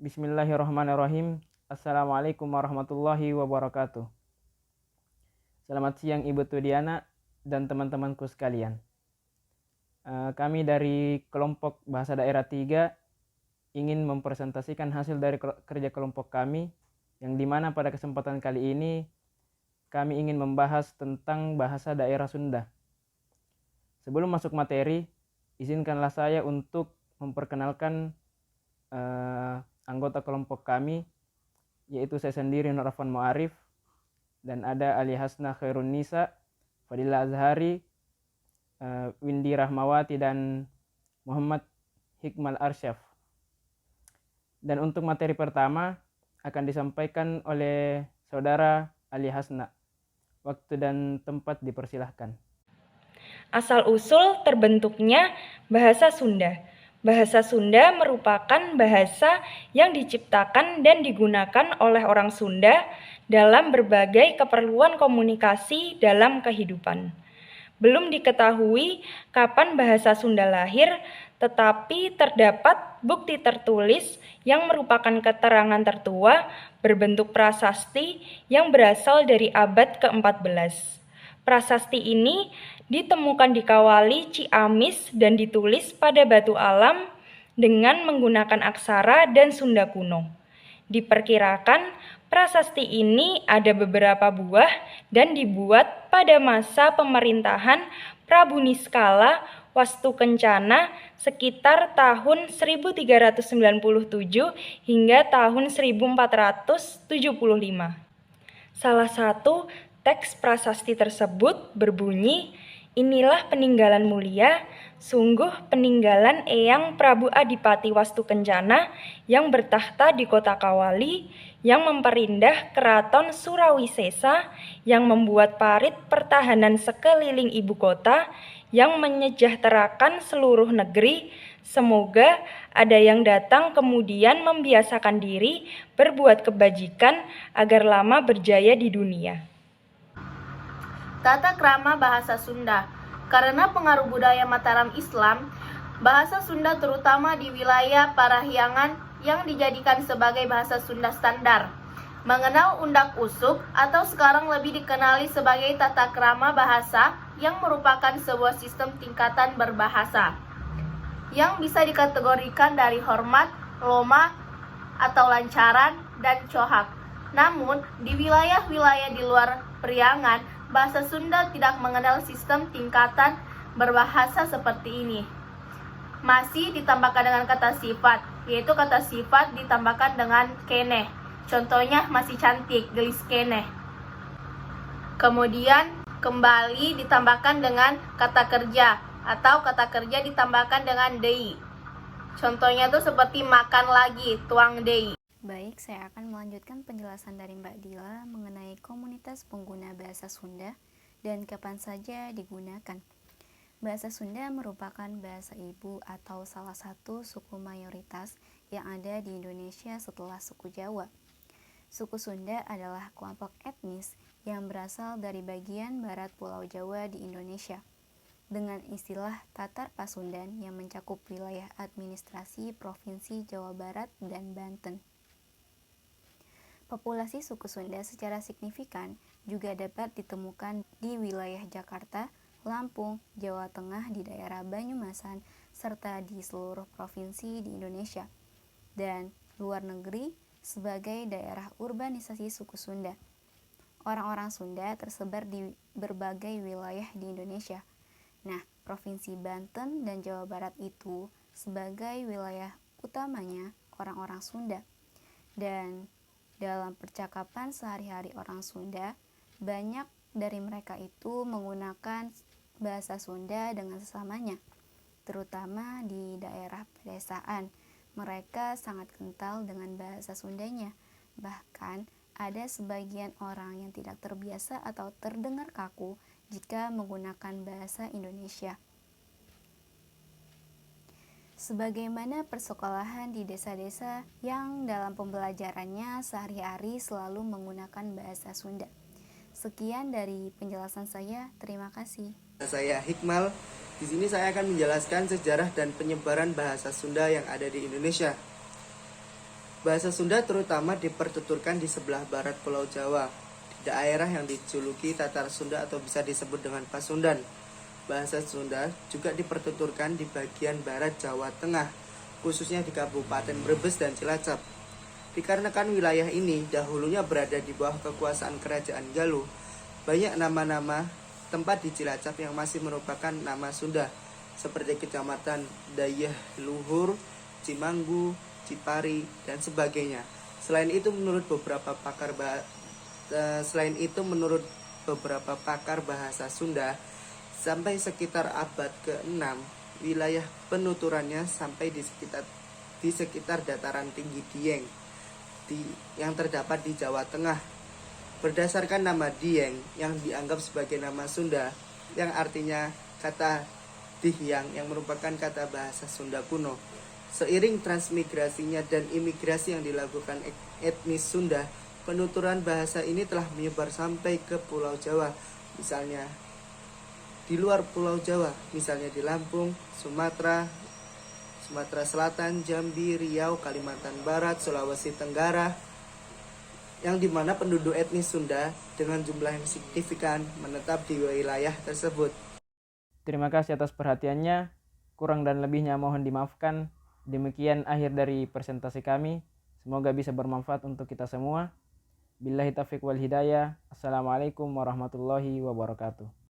Bismillahirrahmanirrahim. Assalamualaikum warahmatullahi wabarakatuh. Selamat siang Ibu Tudiana dan teman-temanku sekalian. Kami dari kelompok Bahasa Daerah 3 ingin mempresentasikan hasil dari kerja kelompok kami, yang dimana pada kesempatan kali ini kami ingin membahas tentang bahasa daerah Sunda. Sebelum masuk materi, izinkanlah saya untuk memperkenalkan anggota kelompok kami, yaitu saya sendiri Nur Afwan Mu'arif, dan ada Ali Hasna Khairun Nisa, Fadila Azhari, Windy Rahmawati, dan Muhammad Hikmal Arsyaf. Dan untuk materi pertama akan disampaikan oleh saudara Ali Hasna. Waktu dan tempat dipersilahkan. Asal-usul terbentuknya bahasa Sunda. Bahasa Sunda merupakan bahasa yang diciptakan dan digunakan oleh orang Sunda dalam berbagai keperluan komunikasi dalam kehidupan. Belum diketahui kapan bahasa Sunda lahir, tetapi terdapat bukti tertulis yang merupakan keterangan tertua berbentuk prasasti yang berasal dari abad ke-14. Prasasti ini ditemukan di Kawali Ciamis dan ditulis pada batu alam dengan menggunakan aksara dan Sunda kuno. Diperkirakan prasasti ini ada beberapa buah dan dibuat pada masa pemerintahan Prabu Niskala Wastukencana sekitar tahun 1397 hingga tahun 1475. Salah satu teks prasasti tersebut berbunyi, "Inilah peninggalan mulia, sungguh peninggalan Eyang Prabu Adipati Wastukencana yang bertahta di kota Kawali, yang memperindah keraton Surawisesa, yang membuat parit pertahanan sekeliling ibu kota, yang menyejahterakan seluruh negeri. Semoga ada yang datang kemudian membiasakan diri berbuat kebajikan agar lama berjaya di dunia." Tata krama bahasa Sunda. Karena pengaruh budaya Mataram Islam, bahasa Sunda terutama di wilayah Parahyangan yang dijadikan sebagai bahasa Sunda standar, mengenal undak-usuk atau sekarang lebih dikenali sebagai tata krama bahasa yang merupakan sebuah sistem tingkatan berbahasa yang bisa dikategorikan dari hormat, loma, atau lancaran, dan cohak. Namun, di wilayah-wilayah di luar Priangan, bahasa Sunda tidak mengenal sistem tingkatan berbahasa seperti ini. Masih ditambahkan dengan kata sifat, yaitu kata sifat ditambahkan dengan kene. Contohnya masih cantik, gelis kene. Kemudian kembali ditambahkan dengan kata kerja, atau kata kerja ditambahkan dengan dei. Contohnya tuh seperti makan lagi, tuang dei. Baik, saya akan melanjutkan penjelasan dari Mbak Dila mengenai komunitas pengguna bahasa Sunda dan kapan saja digunakan. Bahasa Sunda merupakan bahasa ibu atau salah satu suku mayoritas yang ada di Indonesia setelah suku Jawa. Suku Sunda adalah kelompok etnis yang berasal dari bagian barat Pulau Jawa di Indonesia, dengan istilah Tatar Pasundan yang mencakup wilayah administrasi Provinsi Jawa Barat dan Banten. Populasi suku Sunda secara signifikan juga dapat ditemukan di wilayah Jakarta, Lampung, Jawa Tengah, di daerah Banyumasan, serta di seluruh provinsi di Indonesia, dan luar negeri sebagai daerah urbanisasi suku Sunda. Orang-orang Sunda tersebar di berbagai wilayah di Indonesia. Nah, Provinsi Banten dan Jawa Barat itu sebagai wilayah utamanya orang-orang Sunda. Dan dalam percakapan sehari-hari orang Sunda, banyak dari mereka itu menggunakan bahasa Sunda dengan sesamanya, terutama di daerah pedesaan. Mereka sangat kental dengan bahasa Sundanya. Bahkan ada sebagian orang yang tidak terbiasa atau terdengar kaku jika menggunakan bahasa Indonesia. Sebagaimana persekolahan di desa-desa yang dalam pembelajarannya sehari-hari selalu menggunakan bahasa Sunda. Sekian dari penjelasan saya, terima kasih. Saya Hikmal. Di sini saya akan menjelaskan sejarah dan penyebaran bahasa Sunda yang ada di Indonesia. Bahasa Sunda terutama dipertuturkan di sebelah barat Pulau Jawa, di daerah yang dijuluki Tatar Sunda atau bisa disebut dengan Pasundan. Bahasa Sunda juga dipertuturkan di bagian barat Jawa Tengah, khususnya di Kabupaten Brebes dan Cilacap. Dikarenakan wilayah ini dahulunya berada di bawah kekuasaan Kerajaan Galuh, banyak nama-nama tempat di Cilacap yang masih merupakan nama Sunda, seperti Kecamatan Dayeh Luhur, Cimanggu, Cipari, dan sebagainya. Selain itu menurut beberapa pakar bahasa Sunda, sampai sekitar abad ke-6, wilayah penuturannya sampai di sekitar dataran tinggi Dieng yang terdapat di Jawa Tengah. Berdasarkan nama Dieng yang dianggap sebagai nama Sunda, yang artinya kata Dihyang yang merupakan kata bahasa Sunda kuno. Seiring transmigrasinya dan imigrasi yang dilakukan etnis Sunda, penuturan bahasa ini telah menyebar sampai ke Pulau Jawa, misalnya di luar Pulau Jawa, misalnya di Lampung, Sumatera Selatan, Jambi, Riau, Kalimantan Barat, Sulawesi Tenggara, yang dimana penduduk etnis Sunda dengan jumlah yang signifikan menetap di wilayah tersebut. Terima kasih atas perhatiannya. Kurang dan lebihnya mohon dimaafkan. Demikian akhir dari presentasi kami. Semoga bisa bermanfaat untuk kita semua. Billahi taufiq wal hidayah. Assalamualaikum warahmatullahi wabarakatuh.